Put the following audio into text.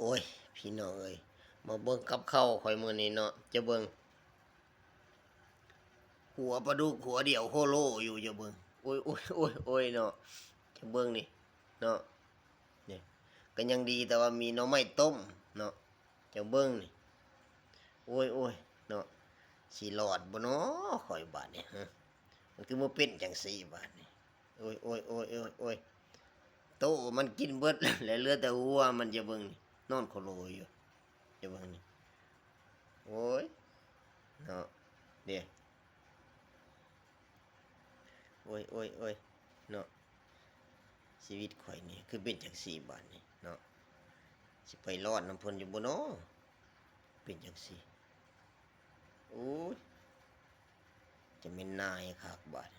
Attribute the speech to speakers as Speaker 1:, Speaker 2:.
Speaker 1: โอ้ยพี่น้องเอ้ยมาเบิ่งกับข้าวข่อยมื้อนี้เนาะจะเบิ่งหัวปลาดุกหัวเดียวโคโลอยู่จะเบิ่งโอ้ยโอ้ยโอ้ยโอ้ยเนาะจะเบิ่งนี่เนาะนี่ก็ยังดีแต่ว่ามีหน่อไม้ต้มเนาะจะเบิ่งนี่โอ้ยโอ้ยเนาะสิรอดบ่เนาะข่อยบาดนี่ฮะมันคือบ่เป็นจังซี่บาดนี่โอ้ยโอ้ยโอ้ยโอ้ยโอ้ยโตมันกินเบิดแล้วเหลือแต่หัวมันจะเบิ่งนี่นอนโคโลอยู่จะเบิ่งนี่โอ้ยเนาะเด้ โอ้ยโอ้ยโอ้ยเนาะชีวิตข่อยนี่คือเป็นจังซี่บาดนี่เนาะสิไปรอดนำเพิ่นอยู่บ่เนาะเป็นจังซี่โอ้ยจะแม่นนายคักบาด